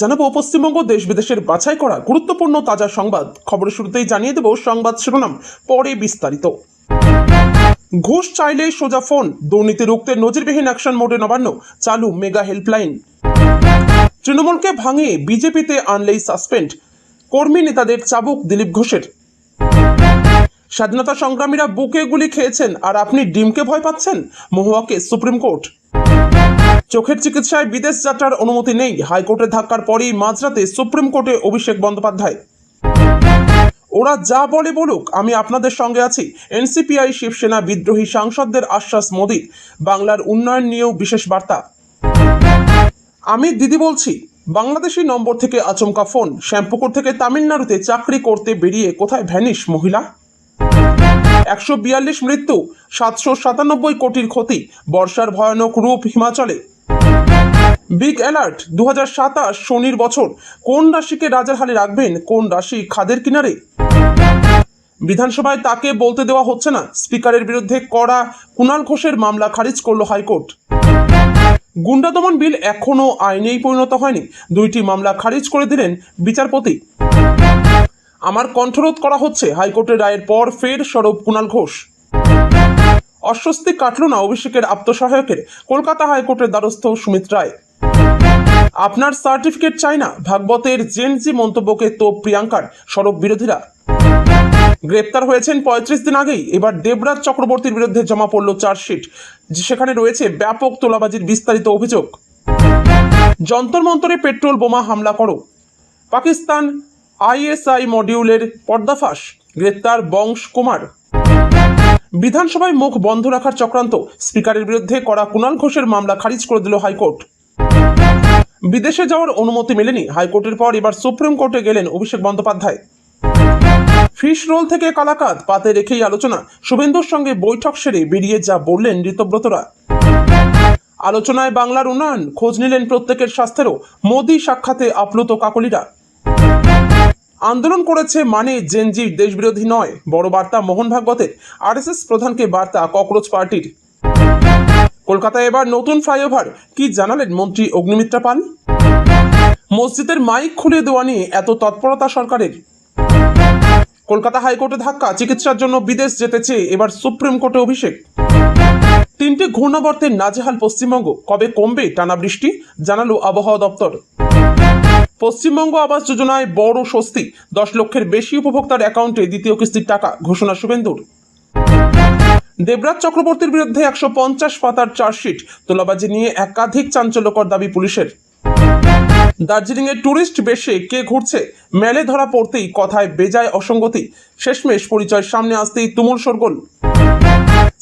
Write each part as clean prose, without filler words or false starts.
জানাবো পশ্চিমবঙ্গ দেশ বিদেশের বাছাই করা গুরুত্বপূর্ণ তাজা সংবাদ। খবরের শুরুতেই জানিয়ে দেব সংবাদ শিরোনাম, পরে বিস্তারিত। ঘুষ চাইলে সোজা ফোন, দুর্নীতি রুখতে নজিরবিহীন অ্যাকশন মোডে নবান্ন, চালু মেগা হেল্পলাইন। তৃণমূলকে ভাঙিয়ে বিজেপিতে আনলেই সাসপেন্ড, কর্মী নেতাদের চাবুক দিলীপ ঘোষের। স্বাধীনতা সংগ্রামীরা বুকে গুলি খেয়েছেন আর আপনি ডিমকে ভয় পাচ্ছেন, মহুয়াকে সুপ্রিম কোর্ট। চোখের চিকিৎসায় বিদেশ যাত্রার অনুমতি নেই, হাইকোর্টের ধাক্কার পরেই মাঝরাতে সুপ্রিম কোর্টে অভিষেক বন্দ্যোপাধ্যায়। ওরা যা বলে বলুক, আমি আপনাদের সঙ্গে আছি, এনসিপিআই শিবসেনা বিদ্রোহী সাংসদদের আশ্বাস মোদির। বাংলার উন্নয়ন নিয়েও বিশেষ বার্তা। আমি দিদি বলছি, বাংলাদেশি নম্বর থেকে আচমকা ফোন, শ্যামপুকুর থেকে তামিলনাড়ুতে চাকরি করতে বেরিয়ে কোথায় ভ্যানিশ মহিলা। 142 মৃত্যু, 797 কোটির ক্ষতি, বর্ষার ভয়ানক রূপ হিমাচলে। বিগ অ্যালার্ট, 2027 শনির বছর, কোন রাশিকে রাজার হালে রাখবেন, কোন রাশি খাদের কিনারে। বিধানসভায় তাকে বলতে দেওয়া হচ্ছে না, স্পিকারের বিরুদ্ধে করা কুণাল ঘোষের মামলা খারিজ করল হাইকোর্ট। গুন্ডা দমন বিল এখনও আইনেই পরিণত হয়নি, 2টি মামলা খারিজ করে দিলেন বিচারপতি। আমার কণ্ঠরোধ করা হচ্ছে, হাইকোর্টের রায়ের পর ফের সরব কুণাল ঘোষ। অস্বস্তি কাটল না অভিষেকের আত্মসহায়কের, কলকাতা হাইকোর্টের দ্বারস্থ সুমিত রায়। আপনার সার্টিফিকেট চাই না, ভাগবতের জেনজি মন্তব্যকে তো প্রিয়াঙ্কার, সরব বিরোধীরা। গ্রেপ্তার হয়েছেন 35 দিন আগেই, এবার দেবরাজ চক্রবর্তীর বিরুদ্ধে জমা পড়ল চার্জশিট, সেখানে রয়েছে ব্যাপক তোলাবাজির বিস্তারিত অভিযোগ। যন্তর মন্তরে পেট্রোল বোমা হামলা করো, পাকিস্তান আইএসআই মডিউলের পর্দাফাশ, গ্রেপ্তার বংশ কুমার। বিধানসভায় মুখ বন্ধ রাখার চক্রান্ত, স্পিকারের বিরুদ্ধে করা কুণাল ঘোষের মামলা খারিজ করে দিল হাইকোর্ট। বিদেশে যাওয়ার অনুমতি মেলেনি, হাইকোর্টের পর এবার সুপ্রিম কোর্টে গেলেন অভিষেক বন্দ্যোপাধ্যায়। ফিশ রোল থেকে কালাকাদ পাতে রেখেই আলোচনা, শুভেন্দুর সঙ্গে বৈঠক সেরে বেরিয়ে যা বললেন ঋতব্রতরা। আলোচনায় বাংলার উন্নয়ন, খোঁজ নিলেন প্রত্যেকের স্বাস্থ্যেরও, মোদি সাক্ষাতে আপ্লুত কাকলিরা। আন্দোলন করেছে মানে জেনজি দেশবিরোধী নয়, বড় বার্তা মোহন ভাগবতের। আরএসএস প্রধানকে বার্তা ককরোচ পার্টির। কলকাতায় এবার নতুন ফ্লাইওভার, কি জানালেন মন্ত্রী অগ্নিমিত্রা পাল। মসজিদের মাইক খুলে দেওয়া নিয়ে এত তৎপরতা সরকারের। কলকাতা হাইকোর্টে ধাক্কা, চিকিৎসার জন্য বিদেশ যেতে চেয়ে এবার সুপ্রিম কোর্টে অভিষেক। 3টি ঘূর্ণাবর্তের নাজেহাল পশ্চিমবঙ্গ, কবে কমবে টানা বৃষ্টি, জানালো আবহাওয়া দপ্তর। পশ্চিমবঙ্গ আবাস যোজনায় বড় স্বস্তি, 10 লক্ষের বেশি উপভোক্তার অ্যাকাউন্টে দ্বিতীয় কিস্তির টাকা, ঘোষণা শুভেন্দুর। দেবরাজ চক্রবর্তীর বিরুদ্ধে 150 পাতার চার্জশিট, তোলাবাজি নিয়ে একাধিক চাঞ্চল্যকর দাবি পুলিশের। দার্জিলিংয়ে টুরিস্ট বেশে কে ঘুরছে, মেলে ধরা পড়তেই কথায় বেজায় অসঙ্গতি, শেষমেশ পরিচয় সামনে আসতেই তুমুল শোরগোল।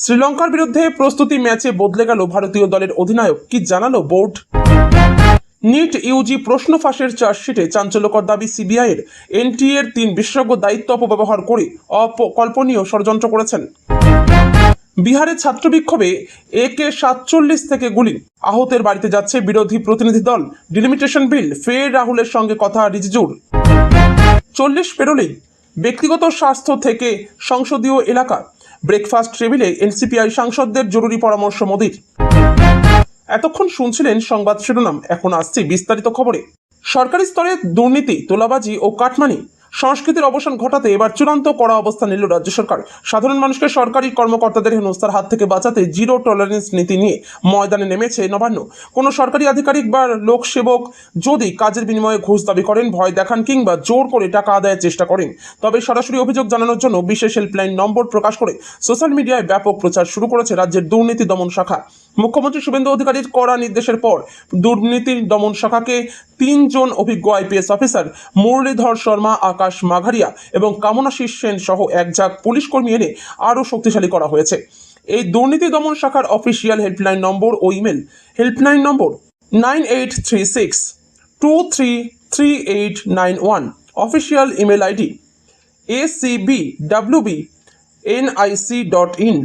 শ্রীলঙ্কার বিরুদ্ধে প্রস্তুতি ম্যাচে বদলে গেল ভারতীয় দলের অধিনায়ক, কি জানালো বোর্ড। নিট ইউজি প্রশ্ন ফাঁসের চার্জশিটে চাঞ্চল্যকর দাবি সিবিআইয়ের, এনটিএর 3 বিশেষজ্ঞ দায়িত্ব অপব্যবহার করে অকল্পনীয় ষড়যন্ত্র করেছেন। বিহারের ছাত্র বিক্ষোভে AK-47 থেকে গুলি, আহতের বাড়িতে যাচ্ছে বিরোধী প্রতিনিধি দল। ডিলিমিটেশন বিল, ফের রাহুলের সঙ্গে কথা রিজিজুর। 40 পেরোলেই ব্যক্তিগত স্বাস্থ্য থেকে সংসদীয় এলাকা, ব্রেকফাস্ট টেবিলে এনসিপিআই সাংসদদের জরুরি পরামর্শ মোদির। এতক্ষণ শুনছিলেন সংবাদ শিরোনাম, এখন আসছে বিস্তারিত খবরে। সরকারি স্তরে দুর্নীতি, তোলাবাজি ও কাটমানি সংস্কৃতির অবসান ঘটাতে এবার চূড়ান্ত কড়া অবস্থান নিল রাজ্য সরকার। সাধারণ মানুষকে সরকারি কর্মকর্তাদের হেনস্থার হাত থেকে বাঁচাতে জিরো টলারেন্স নীতি নিয়ে ময়দানে নেমেছে নবান্ন। কোনো সরকারি আধিকারিক বা লোকসেবক যদি কাজের বিনিময়ে ঘুষ দাবি করেন, ভয় দেখান কিংবা জোর করে টাকা আদায়ের চেষ্টা করেন, তবে সরাসরি অভিযোগ জানানোর জন্য বিশেষ হেল্পলাইন নম্বর প্রকাশ করে সোশ্যাল মিডিয়ায় ব্যাপক প্রচার শুরু করেছে রাজ্যের দুর্নীতি দমন শাখা। মুখ্যমন্ত্রী শুভেন্দু অধিকারীর কড়া নির্দেশের পর দুর্নীতি দমন শাখাকে 3 জন অভিজ্ঞ আইপিএস অফিসার মুরলীধর শর্মা, আকাশ মাঘারিয়া এবং কামনাশিস সেন সহ এক ঝাঁক পুলিশ কর্মী এনে আরও শক্তিশালী করা হয়েছে। এই দুর্নীতি দমন শাখার অফিসিয়াল হেল্পলাইন নম্বর ও email, helpline number 9836233891, official email ID acbwbnic.in,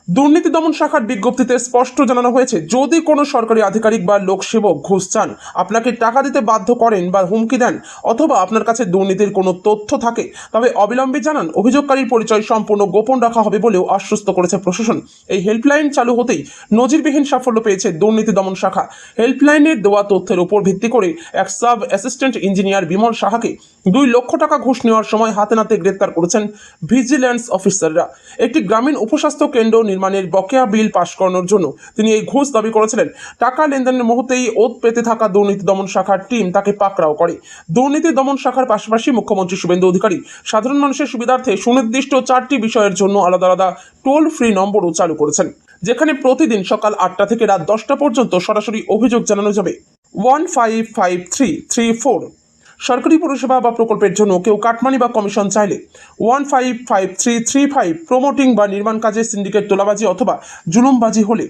দুর্নীতি দমন শাখার বিজ্ঞপ্তিতে স্পষ্ট জানানো হয়েছে, যদি কোনো সরকারি আধিকারিক বা লোকসেবক ঘুষ চান, আপনাকে টাকা দিতে বাধ্য করেন বা হুমকি দেন, অথবা আপনার কাছে দুর্নীতির কোনো তথ্য থাকে, তবে অবিলম্বে জানান। অভিযোগকারীর পরিচয় সম্পূর্ণ গোপন রাখা হবে বলেও আশ্বস্ত করেছে প্রশাসন। এই হেল্পলাইন চালু হতেই নজিরবিহীন সাফল্য পেয়েছে দুর্নীতি দমন শাখা। হেল্পলাইনের দেওয়া তথ্যের উপর ভিত্তি করে এক সাব অ্যাসিস্ট্যান্ট ইঞ্জিনিয়ার বিমল সাহাকে 2 লক্ষ টাকা ঘুষ নেওয়ার সময় হাতে নাতে গ্রেপ্তার করেছেন ভিজিল্যান্স অফিসাররা। একটি গ্রামীণ উপস্বাস্থ্য কেন্দ্র নির্মাণের বকেয়া বিল পাশ করানোর জন্য তিনি এই ঘুষ দাবি করেছিলেন। টাকা লেনদেনের মুহূর্তেই ওত পেতে থাকা দুর্নীতি দমন শাখার টিম তাকে পাকড়াও করে। দুর্নীতি দমন শাখার পাশাপাশি মুখ্যমন্ত্রী শুভেন্দু অধিকারী সাধারণ মানুষের সুবিধার্থে সুনির্দিষ্ট 4টি বিষয়ের জন্য আলাদা আলাদা টোল ফ্রি নম্বরও চালু করেছেন, যেখানে প্রতিদিন সকাল 8টা থেকে রাত 10টা পর্যন্ত সরাসরি অভিযোগ জানানো যাবে। 155334 সরকারি পরিষেবা বা প্রকল্পের জন্য কেউ কাটমানি বা কমিশন চাইলে 155335 প্রমোটিং বা নির্মাণ কাজে সিন্ডিকেট তোলাবাজি অথবা জুলুমবাজি হলে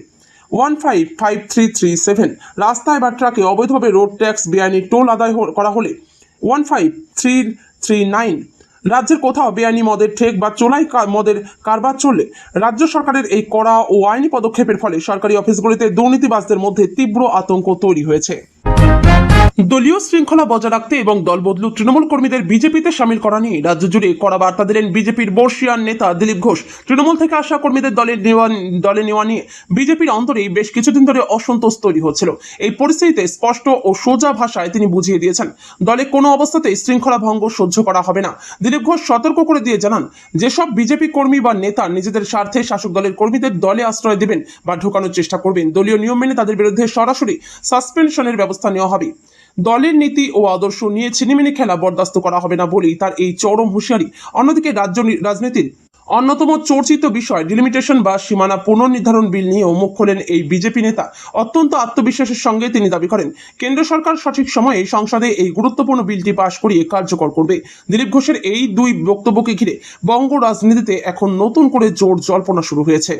155337 রাস্তায় বা ট্রাকে অবৈধভাবে রোড ট্যাক্স বেআইনি টোল আদায় করা হলে 15339 রাজ্যের কোথাও বেআইনি মদের ঠেক বা চোলাই মদের কারবার চললে রাজ্য সরকারের এই কড়া ও আইনি পদক্ষেপের ফলে সরকারি অফিসগুলিতে দুর্নীতিবাজদের মধ্যে তীব্র আতঙ্ক তৈরি হয়েছে। দলীয় শৃঙ্খলা বজায় রাখতে এবং দলবদলু তৃণমূল কর্মীদের বিজেপিতে সামিল করা নিয়ে রাজ্য জুড়ে কড়া বার্তা দিলেন বিজেপির বর্ষীয়ান নেতা দিলীপ ঘোষ। তৃণমূল থেকে আসা কর্মীদের দলে নেওয়া নিয়ে বিজেপির অন্তরেই বেশ কিছুদিন ধরে অসন্তোষ তৈরি হচ্ছিল। এই পরিস্থিতিতে স্পষ্ট ও সোজা ভাষায় তিনি বুঝিয়ে দিয়েছেন, দলে কোনো অবস্থাতেই শৃঙ্খলা ভঙ্গ সহ্য করা হবে না। দিলীপ ঘোষ সতর্ক করে দিয়ে জানান, যেসব বিজেপি কর্মী বা নেতা নিজেদের স্বার্থে শাসক দলের কর্মীদের দলে আশ্রয় দেবেন বা ঢোকানোর চেষ্টা করবেন, দলীয় নিয়ম মেনে তাদের বিরুদ্ধে সরাসরি সাসপেনশনের ব্যবস্থা নেওয়া হবে। দলের নীতি ও আদর্শ নিয়ে ছিনিমিনি খেলা বরদাস্ত করা হবে না বলেই তার এই চরম হুঁশিয়ারি। অন্যদিকে রাজনীতির অন্যতম চর্চিত বিষয় ডিলিমিটেশন বা সীমানা পুনর্নির্ধারণ বিল নিয়েও মুখ খোলেন এই বিজেপি নেতা। অত্যন্ত আত্মবিশ্বাসের সঙ্গে তিনি দাবি করেন, কেন্দ্র সরকার সঠিক সময়ে সংসদে এই গুরুত্বপূর্ণ বিলটি পাশ করিয়ে কার্যকর করবে। দিলীপ ঘোষের এই 2 বক্তব্যকে ঘিরে বঙ্গ রাজনীতিতে এখন নতুন করে জোর জল্পনা শুরু হয়েছে।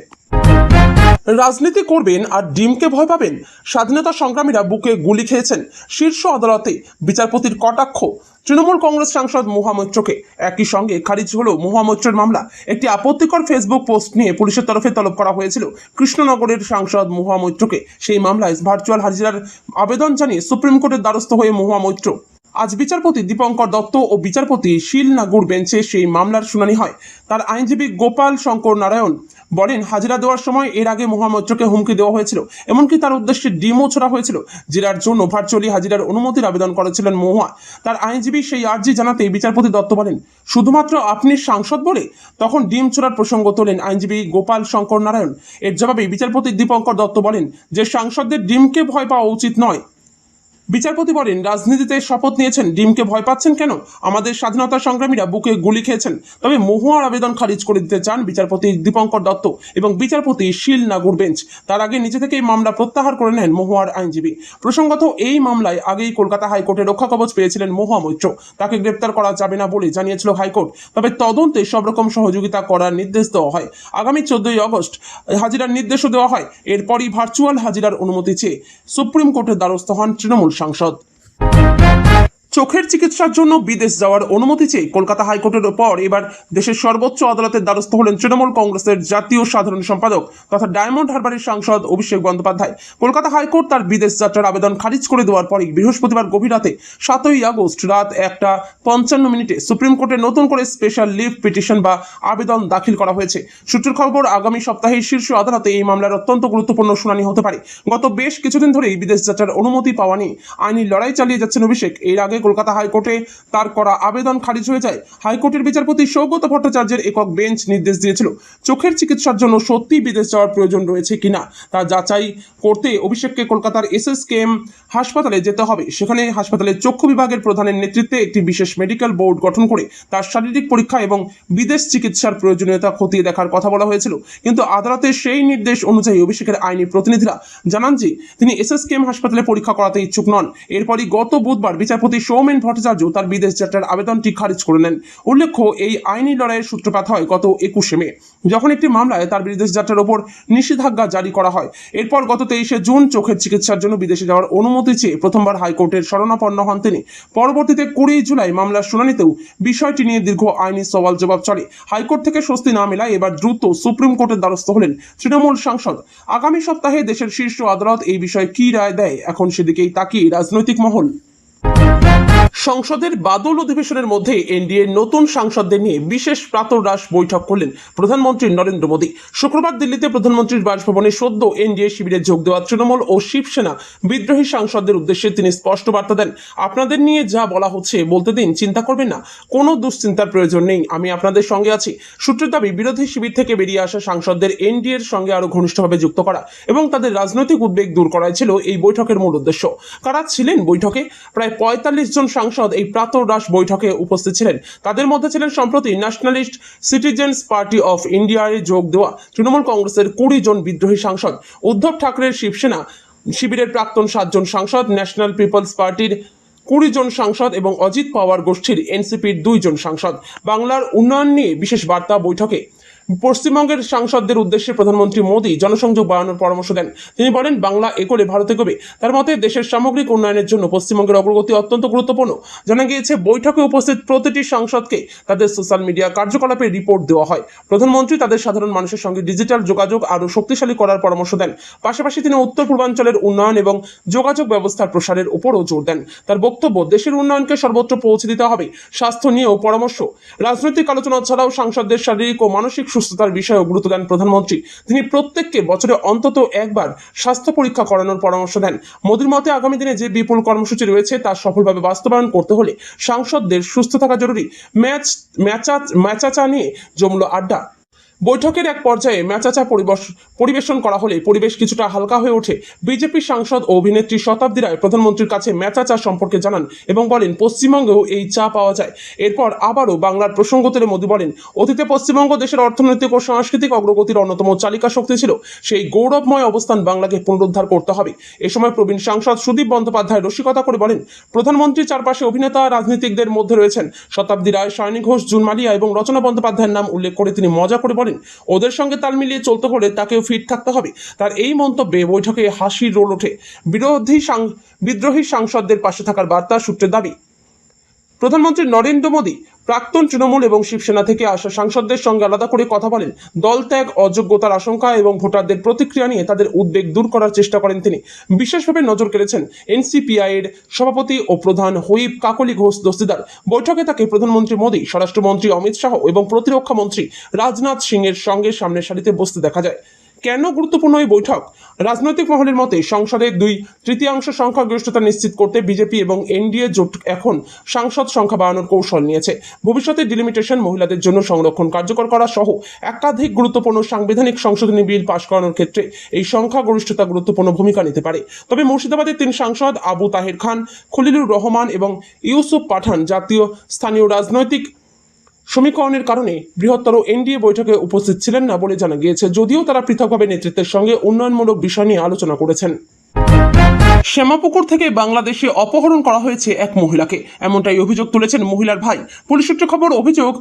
রাজনীতি করবেন আর ডিমকে ভয় পাবেন? স্বাধীনতা সংগ্রামীরা বুকে গুলি খেয়েছেন। শীর্ষ আদালতে বিচারপতির কটাক্ষ। তৃণমূল কংগ্রেস সাংসদ মহুয়া মৈত্রকে একই সঙ্গে খারিজ হলো মহুয়া মৈত্রের মামলা। একটি আপত্তিকর ফেসবুক পোস্ট নিয়ে পুলিশের তরফে তলব করা হয়েছিল কৃষ্ণনগরের সাংসদ মহুয়া মৈত্রকে। সেই মামলায় ভার্চুয়াল হাজিরার আবেদন জানিয়ে সুপ্রিম কোর্টের দ্বারস্থ হয়ে মহুয়া মৈত্র। আজ বিচারপতি দীপঙ্কর দত্ত ও বিচারপতি শীল নাগুর বেঞ্চে সেই মামলার শুনানি হয়। তার আইনজীবী গোপাল শঙ্কর নারায়ণ বলেন, হাজিরা দেওয়ার সময় এর আগে মহুয়া মৈত্রকে হুমকি দেওয়া হয়েছিল, এমনকি তার উদ্দেশ্যে ডিমও ছোড়া হয়েছিল। জেরার জন্য ভার্চুয়ালি হাজিরার অনুমতির আবেদন করেছিলেন মহুয়া। তার আইনজীবী সেই আর্জি জানাতেই বিচারপতি দত্ত বলেন, শুধুমাত্র আপনি সাংসদ বলে? তখন ডিম ছোড়ার প্রসঙ্গ তোলেন আইনজীবী গোপাল শঙ্কর নারায়ণ। এর জবাবে বিচারপতি দীপঙ্কর দত্ত বলেন যে সাংসদদের ডিমকে ভয় পাওয়া উচিত নয়। বিচারপতি বলেন, রাজনীতিতে শপথ নিয়েছেন, ডিমকে ভয় পাচ্ছেন কেন? আমাদের স্বাধীনতা সংগ্রামীরা বুকে গুলি খেয়েছেন। তবে মহুয়ার আবেদন খারিজ করে দিতে চান বিচারপতি দীপঙ্কর দত্ত এবং বিচারপতি শীল নাগুর বেঞ্চ। তার আগে নিজে থেকেই মামলা প্রত্যাহার করে নেন মহুয়ার আইনজীবী। প্রসঙ্গত, এই মামলায় আগেই কলকাতা হাইকোর্টে রক্ষা কবচ পেয়েছিলেন মহুয়া মৈত্র। তাকে গ্রেপ্তার করা যাবে না বলে জানিয়েছিল হাইকোর্ট। তবে তদন্তে সব রকম সহযোগিতা করার নির্দেশ দেওয়া হয়। আগামী 14ই আগস্ট হাজিরার নির্দেশও দেওয়া হয়। এরপরই ভার্চুয়াল হাজিরার অনুমতি চেয়ে সুপ্রিম কোর্টের দ্বারস্থ হন তৃণমূল সাংসদ। চোখের চিকিৎসার জন্য বিদেশ যাওয়ার অনুমতি চেয়ে কলকাতা হাইকোর্টের পর এবার দেশের সর্বোচ্চ আদালতের দ্বারস্থ হলেন তৃণমূল কংগ্রেসের জাতীয় সাধারণ সম্পাদক তথা ডায়মন্ড হারবারের সাংসদ অভিষেক বন্দ্যোপাধ্যায়। কলকাতা হাইকোর্ট তার বিদেশ যাত্রার আবেদন খারিজ করে দেওয়ার পরই বৃহস্পতিবার গভীর রাতে 7ই আগস্ট রাত 1:55 সুপ্রিম কোর্টে নতুন করে স্পেশাল লিভ পিটিশন বা আবেদন দাখিল করা হয়েছে। সূত্রের খবর, আগামী সপ্তাহে শীর্ষ আদালতে এই মামলার অত্যন্ত গুরুত্বপূর্ণ শুনানি হতে পারে। গত বেশ কিছুদিন ধরেই বিদেশ যাত্রার অনুমতি পাওয়া নিয়ে আইনি লড়াই চালিয়ে যাচ্ছেন অভিষেক। এর আগে কলকাতা হাইকোর্টে তার করা আবেদন খারিজ হয়ে যায়। হাইকোর্টের বিচারপতি সৌগত ভট্টাচার্যের একক বেঞ্চ নির্দেশ দিয়েছিল, চোখের চিকিৎসার জন্য সত্যি বিদেশ যাওয়ার প্রয়োজন রয়েছে কিনা তা যাচাই করতে অভিষেককে কলকাতার SSKM হাসপাতালে যেতে হবে। সেখানে হাসপাতালের চক্ষু বিভাগের প্রধানের নেতৃত্বে একটি বিশেষ মেডিকেল বোর্ড গঠন করে তার শারীরিক পরীক্ষা এবং বিদেশ চিকিৎসার প্রয়োজনীয়তা খতিয়ে দেখার কথা বলা হয়েছিল। কিন্তু আদালতের সেই নির্দেশ অনুযায়ী অভিষেকের আইনি প্রতিনিধিরা জানান যে তিনি SSKM হাসপাতালে পরীক্ষা করাতে ইচ্ছুক নন। এরপরই গত বুধবার বিচারপতি সৌমেন ভট্টাচার্য তার বিদেশ যাত্রার আবেদনটি খারিজ করে নেন। উল্লেখ্য, এই আইনি লড়াইয়ের সূত্রপাত হয় গত 21শে মে, যখন একটি মামলায় তার বিদেশ যাত্রার ওপর নিষেধাজ্ঞা জারি করা হয়। এরপর গত 23শে জুন চোখের চিকিৎসার জন্য বিদেশে যাওয়ার অনুমতি চেয়ে প্রথমবার হাইকোর্টের শরণাপন্ন হন তিনি। পরবর্তীতে 20 জুলাই মামলার শুনানিতেও বিষয়টি নিয়ে দীর্ঘ আইনি সওয়াল জবাব চলে। হাইকোর্ট থেকে স্বস্তি না মেলায় এবার দ্রুত সুপ্রিম কোর্টের দ্বারস্থ হলেন তৃণমূল সাংসদ। আগামী সপ্তাহে দেশের শীর্ষ আদালত এই বিষয়ে কি রায় দেয়, এখন সেদিকেই তাকিয়ে রাজনৈতিক মহল। সংসদের বাদল অধিবেশনের মধ্যে এনডিএর নতুন সাংসদদের নিয়ে বিশেষ প্রাতরাশ বৈঠক করলেন প্রধানমন্ত্রী নরেন্দ্র মোদী। শুক্রবার দিল্লিতে প্রধানমন্ত্রীর বাসভবনে সদ্য এনডিএ শিবিরে যোগ দেওয়া তৃণমূল ও শিবসেনা বিদ্রোহী সাংসদদের উদ্দেশ্যে তিনি স্পষ্ট বার্তা দেন, আপনাদের নিয়ে যা বলা হচ্ছে বলতে দিন, চিন্তা করবেন না, কোনো দুশ্চিন্তার প্রয়োজন নেই, আমি আপনাদের সঙ্গে আছি। সূত্রের দাবি, বিরোধী শিবির থেকে বেরিয়ে আসা সাংসদদের এনডিএর সঙ্গে আরো ঘনিষ্ঠভাবে যুক্ত করা এবং তাদের রাজনৈতিক উদ্বেগ দূর করাই ছিল এই বৈঠকের মূল উদ্দেশ্য। কারা ছিলেন বৈঠকে? প্রায় 45 জন সাংসদ এই প্রাতরাশ বৈঠকে উপস্থিত ছিলেন। তাদের মধ্যে ছিলেন সম্প্রতি ন্যাশনালিস্ট সিটিজেন্স পার্টি অফ ইন্ডিয়ায় যোগ দেওয়া তৃণমূল কংগ্রেসের 20 জন বিদ্রোহী সাংসদ, উদ্ধব ঠাকরের শিবসেনা শিবিরের প্রাক্তন 7 জন সাংসদ, ন্যাশনাল পিপলস পার্টির 20 জন সাংসদ এবং অজিত পাওয়ার গোষ্ঠীর এনসিপির 2 জন সাংসদ। বাংলার উন্নয়ন নিয়ে বিশেষ বার্তা বৈঠকে। পশ্চিমবঙ্গের সাংসদদের উদ্দেশ্যে প্রধানমন্ত্রী মোদী জনসংযোগ বাড়ানোর পরামর্শ দেন। তিনি বলেন, বাংলা এগোলে ভারত এগোবে। তার মতে দেশের সামগ্রিক উন্নয়নের জন্য পশ্চিমবঙ্গের অগ্রগতি অত্যন্ত গুরুত্বপূর্ণ। জানা গিয়েছে, বৈঠকে উপস্থিত প্রতিটি সাংসদকে তাদের সোশ্যাল মিডিয়া কার্যকলাপের রিপোর্ট দেওয়া হয়। প্রধানমন্ত্রী তাদের সাধারণ মানুষের সঙ্গে ডিজিটাল যোগাযোগ আরও শক্তিশালী করার পরামর্শ দেন। পাশাপাশি তিনি উত্তর পূর্বাঞ্চলের উন্নয়ন এবং যোগাযোগ ব্যবস্থার প্রসারের উপরও জোর দেন। তার বক্তব্য, দেশের উন্নয়নকে সর্বত্র পৌঁছে দিতে হবে। স্বাস্থ্য নিয়েও পরামর্শ। রাজনৈতিক আলোচনা ছাড়াও সাংসদদের শারীরিক ও মানসিক সুস্থতার বিষয়েও গুরুত্ব দেন প্রধানমন্ত্রী। তিনি প্রত্যেককে বছরে অন্তত একবার স্বাস্থ্য পরীক্ষা করানোর পরামর্শ দেন। মোদীর মতে আগামী দিনে যে বিপুল কর্মসূচি রয়েছে তা সফলভাবে বাস্তবায়ন করতে হলে সাংসদদের সুস্থ থাকা জরুরি। ম্যাচাচা নিয়ে জমল আড্ডা। বৈঠকের এক পর্যায়ে ম্যাচাচা পরিবেশন করা হলে পরিবেশ কিছুটা হালকা হয়ে ওঠে। বিজেপি সাংসদ ও অভিনেত্রী শতাব্দী রায় প্রধানমন্ত্রীর কাছে ম্যাচাচা সম্পর্কে জানান এবং বলেন, পশ্চিমবঙ্গেও এই চা পাওয়া যায়। এরপর আবারও বাংলার প্রসঙ্গ তুলে মোদী বলেন, অতীতে পশ্চিমবঙ্গ দেশের অর্থনৈতিক ও সাংস্কৃতিক অগ্রগতির অন্যতম চালিকা শক্তি ছিল। সেই গৌরবময় অবস্থান বাংলাকে পুনরুদ্ধার করতে হবে। এ সময় প্রবীণ সাংসদ সুদীপ বন্দ্যোপাধ্যায় রসিকতা করে বলেন, প্রধানমন্ত্রীর চারপাশে অভিনেতা রাজনীতিকদের মধ্যে রয়েছেন শতাব্দী রায়, সায়নী ঘোষ, জুন মালিয়া এবং রচনা বন্দ্যোপাধ্যায়ের নাম উল্লেখ করে তিনি মজা করে বলেন, ওদের সঙ্গে তাল মিলিয়ে চলতে হলে তাকেও ফিট থাকতে হবে। তার এই মন্তব্যে বৈঠকে হাসির রোল ওঠে। বিদ্রোহী সাংসদদের পাশে থাকার বার্তা সূত্রের দাবি। প্রধানমন্ত্রী নরেন্দ্র মোদী প্রাক্তন তৃণমূল এবং শিবসেনা থেকে আসা সাংসদদের সঙ্গে আলাদা করে কথা বলেন। দল ত্যাগ, অযোগ্যতার আশঙ্কা এবং ভোটারদের প্রতিক্রিয়া নিয়ে তাদের উদ্বেগ দূর করার চেষ্টা করেন তিনি। বিশেষভাবে নজর কেড়েছেন এনসিপিআই এর সভাপতি ও প্রধান হুইপ কাকলি ঘোষ দস্তিদার। বৈঠকে তাকে প্রধানমন্ত্রী মোদী, স্বরাষ্ট্রমন্ত্রী অমিত শাহ এবং প্রতিরক্ষা মন্ত্রী রাজনাথ সিং এর সঙ্গে সামনের সারিতে বসতে দেখা যায়। কেন গুরুত্বপূর্ণ এই বৈঠক? রাজনৈতিক মহলের মতে সংসদের 2/3 সংখ্যাগরিষ্ঠতা নিশ্চিত করতে বিজেপি এবং এনডিএ জোট এখন সাংসদ সংখ্যা বাড়ানোর কৌশল নিয়েছে। ভবিষ্যতে ডিলিমিটেশন, মহিলাদের জন্য সংরক্ষণ কার্যকর করা সহ একাধিক গুরুত্বপূর্ণ সাংবিধানিক সংশোধনী বিল পাশ করানোর ক্ষেত্রে এই সংখ্যাগরিষ্ঠতা গুরুত্বপূর্ণ ভূমিকা নিতে পারে। তবে মুর্শিদাবাদের 3 সাংসদ আবু তাহের খান, খলিলুর রহমান এবং ইউসুফ পাঠান জাতীয় স্থানীয় রাজনৈতিক সমীকরণের কারণে বৃহত্তর এনডিএ বৈঠকে উপস্থিত ছিলেন না বলে জানা গিয়েছে, যদিও তারা পৃথকভাবে নেতৃত্বের সঙ্গে উন্নয়নমূলক বিষয় নিয়ে আলোচনা করেছেন। শ্যামাপুকুর থেকে বাংলাদেশে অপহরণ করা হয়েছে এক মহিলাকে, এমনটাই অভিযোগ তুলেছেন মহিলার ভাই। পুলিশ সূত্রে খবর, অভিযোগ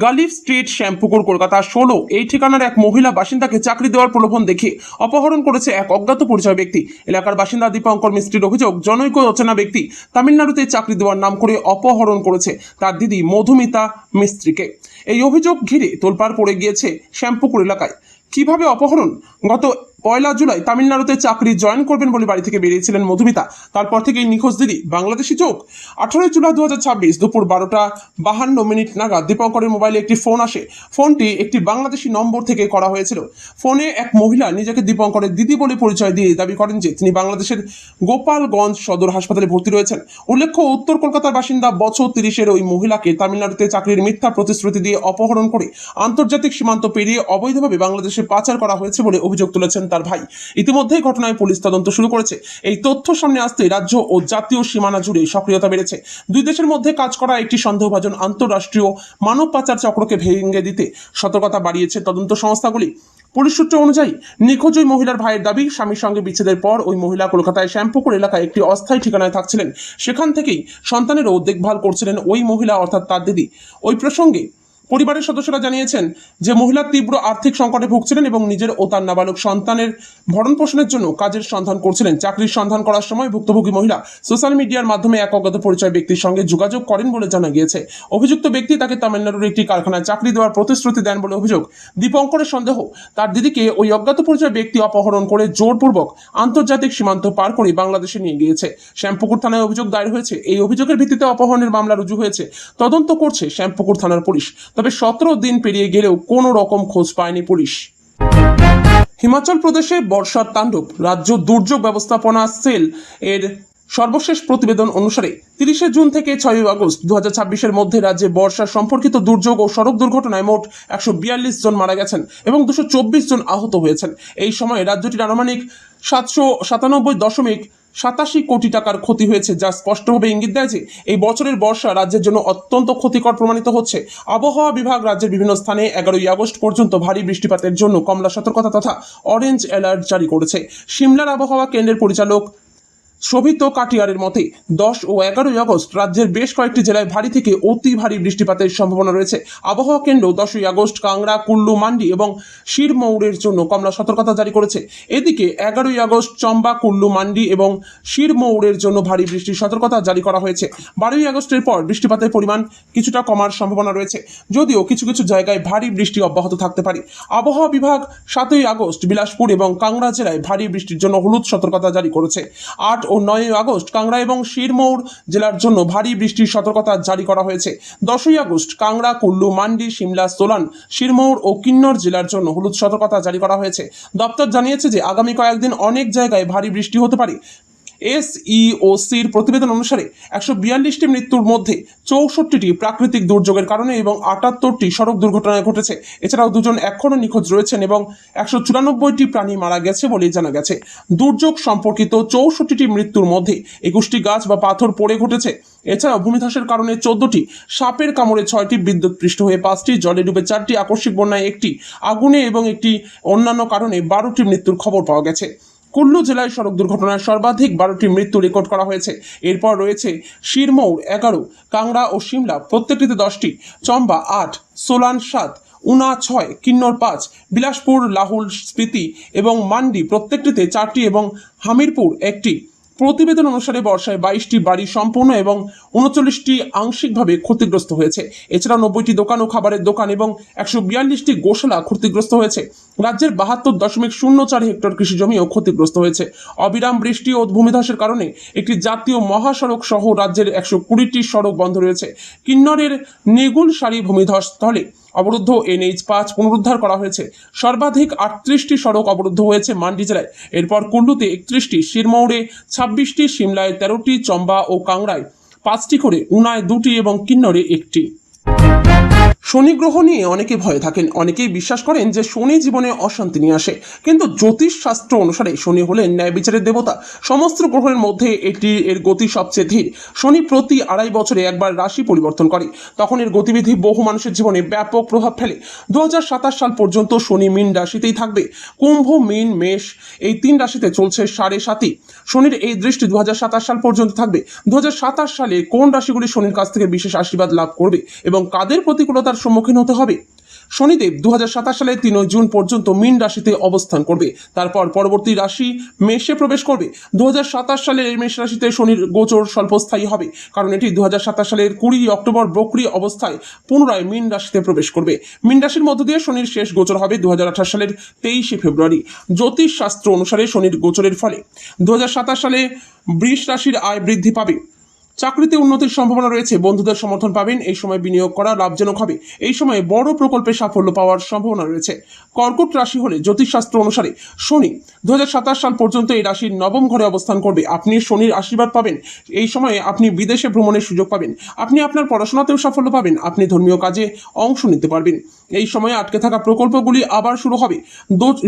গালিফ স্ট্রিট, শ্যামপুকুর, কলকাতা 16 এই ঠিকানার এক মহিলা বাসিন্দাকে চাকরি দেওয়ার প্রলোভন দেখিয়ে অপহরণ করেছে এক অজ্ঞাত পরিচয় ব্যক্তি। এলাকার বাসিন্দা দীপঙ্কর মিস্ত্রির অভিযোগ, জনৈক অচেনা ব্যক্তি তামিলনাড়ুতে চাকরি দেওয়ার নাম করে অপহরণ করেছে তার দিদি মধুমিতা মিস্ত্রিকে। এই অভিযোগ ঘিরে তোলপাড় পড়ে গিয়েছে শ্যামপুকুর এলাকায়। কিভাবে অপহরণ? গত 1 জুলাই তামিলনাড়ুতে চাকরি জয়েন করবেন বলে বাড়ি থেকে বেরিয়েছিলেন মধুমিতা। তারপর থেকেই নিখোঁজ দিদি। বাংলাদেশি চোখ। 18 জুলাই 2026 দুপুর 12:52 নাগাদ দীপঙ্করের মোবাইলে একটি ফোন আসে। ফোনটি একটি বাংলাদেশি নম্বর থেকে করা হয়েছিল। ফোনে এক মহিলা নিজেকে দীপঙ্করের দিদি বলে পরিচয় দিয়ে দাবি করেন যে তিনি বাংলাদেশের গোপালগঞ্জ সদর হাসপাতালে ভর্তি রয়েছেন। উল্লেখ্য, উত্তর কলকাতার বাসিন্দা বছর 30-এর ওই মহিলাকে তামিলনাড়ুতে চাকরির মিথ্যা প্রতিশ্রুতি দিয়ে অপহরণ করে আন্তর্জাতিক সীমান্ত পেরিয়ে অবৈধভাবে বাংলাদেশে পাচার করা হয়েছে বলে অভিযোগ তুলেছেন তার ভাই। ইতিমধ্যেই ঘটনায় পুলিশ তদন্ত শুরু করেছে। এই তথ্য সামনে আসতে রাজ্য ও জাতীয় সীমানা জুড়ে সক্রিয়তা বেড়েছে। দুই দেশের মধ্যে কাজ করা একটি সন্দেহভাজন আন্তঃরাষ্ট্রীয় মানব পাচার চক্রকে ভেঙে দিতে সতর্কতা বাড়িয়েছে তদন্ত সংস্থাগুলি। পুলিশ সূত্র অনুযায়ী নিখোঁজ ওই মহিলার ভাইয়ের দাবি, স্বামীর সঙ্গে বিচ্ছেদের পর ওই মহিলা কলকাতায় শ্যামপুকুর এলাকায় একটি অস্থায়ী ঠিকানায় থাকছিলেন। সেখান থেকেই সন্তানেরও দেখভাল করছিলেন ওই মহিলা অর্থাৎ তার দিদি। ওই প্রসঙ্গে পরিবারের সদস্যরা জানিয়েছেন যে মহিলা তীব্র আর্থিক সংকটে ভুগছিলেন এবং নিজের ও তার নাবালক সন্তানের ভরণ পোষণের জন্য কাজের সন্ধান করছিলেন। চাকরির সন্ধান করার সময় ভুক্তভোগী মহিলা সোশ্যাল মিডিয়ার মাধ্যমে এক অজ্ঞাত পরিচয় ব্যক্তির সঙ্গে যোগাযোগ করেন বলে জানা গিয়েছে। অভিযুক্ত ব্যক্তি তাকে তামিলনাড়ুর একটি কারখানায় চাকরি দেওয়ার প্রতিশ্রুতি দেন বলে অভিযোগ। দীপঙ্করের সন্দেহ, তার দিদিকে ওই অজ্ঞাত পরিচয় ব্যক্তি অপহরণ করে জোরপূর্বক আন্তর্জাতিক সীমান্ত পার করে বাংলাদেশে নিয়ে গিয়েছে। শ্যামপুকুর থানায় অভিযোগ দায়ের হয়েছে। এই অভিযোগের ভিত্তিতে অপহরণের মামলা রুজু হয়েছে। তদন্ত করছে শ্যামপুকুর থানার পুলিশ। তবে 17 দিন পেরিয়ে গেলেও কোনো রকম খোঁজ পায়নি পুলিশ। হিমাচল প্রদেশে বর্ষার তাণ্ডব। রাজ্য দুর্যোগ ব্যবস্থাপনা সেল এর সর্বশেষ প্রতিবেদন অনুসারে 30 জুন থেকে 6 আগস্ট 2026-এর মধ্যে রাজ্যে বর্ষা সম্পর্কিত দুর্যোগ ও সড়ক দুর্ঘটনায় মোট 142 জন মারা গেছেন এবং 224 জন আহত হয়েছেন। এই সময় রাজ্যটির আনুমানিক 797.87 কোটি টাকার ক্ষতি হয়েছে, যা স্পষ্টভাবে ইঙ্গিত দেয় যে এই বছরের বর্ষা রাজ্যের জন্য অত্যন্ত ক্ষতিকর প্রমাণিত হচ্ছে। আবহাওয়া বিভাগ রাজ্যের বিভিন্ন স্থানে 11 আগস্ট পর্যন্ত ভারী বৃষ্টিপাতের জন্য কমলা সতর্কতা তথা অরেঞ্জ অ্যালার্ট জারি করেছে। সিমলার আবহাওয়া কেন্দ্রের পরিচালক শোভিত কাটিয়ারের মতে 10 ও 11 আগস্ট রাজ্যের বেশ কয়েকটি জেলায় ভারী থেকে অতি ভারী বৃষ্টিপাতের সম্ভাবনা রয়েছে। আবহাওয়া কেন্দ্র 10 আগস্ট কাংড়া, কুল্লু, মান্ডি এবং শিরমৌরের জন্য কমলা সতর্কতা জারি করেছে। এদিকে 11 আগস্ট চম্বা, কুল্লু, মান্ডি এবং শিরমৌরের জন্য ভারী বৃষ্টির সতর্কতা জারি করা হয়েছে। 12 আগস্টের পর বৃষ্টিপাতের পরিমাণ কিছুটা কমার সম্ভাবনা রয়েছে, যদিও কিছু কিছু জায়গায় ভারী বৃষ্টি অব্যাহত থাকতে পারে। আবহাওয়া বিভাগ 7 আগস্ট বিলাসপুর এবং কাংড়া জেলায় ভারী বৃষ্টির জন্য হলুদ সতর্কতা জারি করেছে। 8 ও 9 আগস্ট কাংড়া এবং শিরমৌর জেলার জন্য ভারী বৃষ্টির সতর্কতা জারি করা হয়েছে। 10 আগস্ট কাংড়া, কুল্লু, মান্ডি, সিমলা, সোলান, শিরমৌর ও কিন্নর জেলার জন্য হলুদ সতর্কতা জারি করা হয়েছে। দপ্তর জানিয়েছে যে আগামী কয়েকদিন অনেক জায়গায় ভারী বৃষ্টি হতে পারে। এসইওসির প্রতিবেদন অনুসারে 142টি মৃত্যুর মধ্যে 64টি প্রাকৃতিক দুর্যোগের কারণে এবং 78টি সড়ক দুর্ঘটনায় ঘটেছে। এছাড়াও 2 জন এখনও নিখোঁজ রয়েছেন এবং 194টি প্রাণী মারা গেছে বলে জানা গেছে। দুর্যোগ সম্পর্কিত 64টি মৃত্যুর মধ্যে 21টি গাছ বা পাথর পড়ে ঘটেছে। এছাড়াও ভূমিধসের কারণে 14টি, সাপের কামড়ে 6টি, বিদ্যুৎপৃষ্ট হয়ে 5টি, জলে ডুবে 4টি, আকস্মিক বন্যায় 1টি, আগুনে এবং একটি অন্যান্য কারণে 12টি মৃত্যুর খবর পাওয়া গেছে। কুল্লু জেলায় সড়ক দুর্ঘটনায় সর্বাধিক 12টি মৃত্যু রেকর্ড করা হয়েছে। এরপর রয়েছে শিরমৌর 11, কাংড়া ও সিমলা প্রত্যেকটিতে 10টি, চম্বা 8, সোলান 7, উনা 6, কিন্নর 5, বিলাসপুর, লাহুল, স্পিতি এবং মান্ডি প্রত্যেকটিতে 4টি এবং হামিরপুর 1টি। প্রতিবেদন অনুসারে বর্ষায় 22টি বাড়ি সম্পূর্ণ এবং 39টি আংশিকভাবে ক্ষতিগ্রস্ত হয়েছে। এছাড়াও 90টি দোকান ও খাবারের দোকান এবং 142টি গোশালা ক্ষতিগ্রস্ত হয়েছে। রাজ্যের 72.04 হেক্টর কৃষি জমিও ক্ষতিগ্রস্ত হয়েছে। অবিরাম বৃষ্টি ও ভূমিধসের কারণে একটি জাতীয় মহাসড়ক সহ রাজ্যের 120টি সড়ক বন্ধ রয়েছে। কিন্নরের নেগুলসারি ভূমিধস স্থলে অবরুদ্ধ NH5 পুনরুদ্ধার করা হয়েছে। সর্বাধিক 38টি সড়ক অবরুদ্ধ হয়েছে মান্ডি জেলায়। এরপর কুল্লুতে 31টি, শিরমৌরে 26টি, সিমলায় 13টি, চম্বা ও কাংড়ায় 5টি করে, উনায় 2টি এবং কিন্নরে 1টি। শনি গ্রহ নিয়ে অনেকে ভয়ে থাকেন। অনেকেই বিশ্বাস করেন যে শনি জীবনে অশান্তি নিয়ে আসে, কিন্তু জ্যোতিষ শাস্ত্র অনুসারে শনি হলেন ন্যায় বিচারের দেবতা। সমস্ত গ্রহের মধ্যে এর গতি সবচেয়ে ধীর। শনি প্রতি 2.5 বছরে একবার রাশি পরিবর্তন করে, তখন এর গতিবিধি বহু মানুষের জীবনে ব্যাপক প্রভাব ফেলে। 2027 সাল পর্যন্ত শনি মীন রাশিতেই থাকবে। কুম্ভ, মীন, মেষ এই 3 রাশিতে চলছে 7.5। শনির এই দৃষ্টি 2027 সাল পর্যন্ত থাকবে। 2027 সালে কোন রাশিগুলি শনির কাছ থেকে বিশেষ আশীর্বাদ লাভ করবে এবং কাদের প্রতিকূলতার সম্মুখীন হতে হবে? শনিদেব 2027 সালের 3 জুন পর্যন্ত মীন রাশিতে অবস্থান করবে। তারপর পরবর্তী রাশি মেষে প্রবেশ করবে। 2027 সালের এই মেষ রাশিতে শনির গোচর স্বল্পস্থায়ী হবে, কারণ এটি 2027 সালের 20 অক্টোবর বক্রী অবস্থায় পুনরায় মীন রাশিতে প্রবেশ করবে। মীন রাশির মধ্য দিয়ে শনির শেষ গোচর হবে 2028 সালের 23 ফেব্রুয়ারি। জ্যোতিষ শাস্ত্র অনুসারে শনির গোচরের ফলে 2027 সালে বৃষ রাশির আয় বৃদ্ধি পাবে। চাকরিতে উন্নতির সম্ভাবনা রয়েছে। বন্ধুদের সমর্থন পাবেন। এই সময় বিনিয়োগ করা লাভজনক হবে। এই সময় বড় প্রকল্পে সাফল্য পাওয়ার সম্ভাবনা রয়েছে। কর্কট রাশি হলে জ্যোতিষশাস্ত্র অনুসারে শনি 2027 সাল পর্যন্ত এই রাশির 9ম ঘরে অবস্থান করবে। আপনি শনির আশীর্বাদ পাবেন। এই সময়ে আপনি বিদেশে ভ্রমণের সুযোগ পাবেন। আপনি আপনার পড়াশোনাতেও সাফল্য পাবেন। আপনি ধর্মীয় কাজে অংশ নিতে পারবেন। এই সময়ে আটকে থাকা প্রকল্পগুলি আবার শুরু হবে।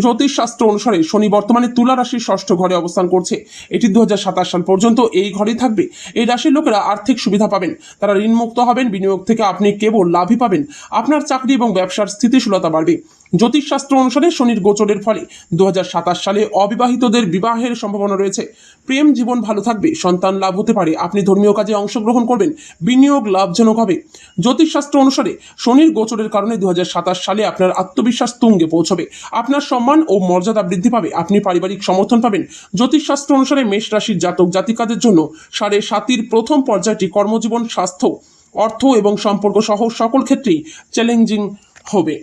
জ্যোতিষশাস্ত্র অনুসারে শনি বর্তমানে তুলা রাশির 6ষ্ঠ ঘরে অবস্থান করছে। এটি 2027 সাল পর্যন্ত এই ঘরেই থাকবে। এই রাশির লোকেরা আর্থিক সুবিধা পাবেন, তারা ঋণমুক্ত হবেন, বিনিয়োগ থেকে আপনি কেবল লাভই পাবেন। আপনার চাকরি এবং ব্যবসার স্থিতিশীলতা বাড়বে। জ্যোতিষশাস্ত্র অনুসারে শনির গোচরের ফলে 2027 সালে অবিবাহিতদের বিবাহের সম্ভাবনা রয়েছে। প্রেম জীবন ভালো থাকবে, সন্তান লাভ হতে পারে, আপনি ধর্মীয় কাজে অংশগ্রহণ করবেন, বিনিয়োগ লাভজনক হবে। জ্যোতিষশাস্ত্র অনুসারে শনির গোচরের কারণে 2027 সালে আপনার আত্মবিশ্বাস তুঙ্গে পৌঁছবে, আপনার সম্মান ও মর্যাদা বৃদ্ধি পাবে, আপনি পারিবারিক সমর্থন পাবেন। জ্যোতিষশাস্ত্র অনুসারে মেষ রাশির জাতক জাতিকাদের জন্য 7.5 প্রথম পর্যায়টি কর্মজীবন, স্বাস্থ্য, অর্থ এবং সম্পর্ক সহ সকল ক্ষেত্রেই চ্যালেঞ্জিং হবে।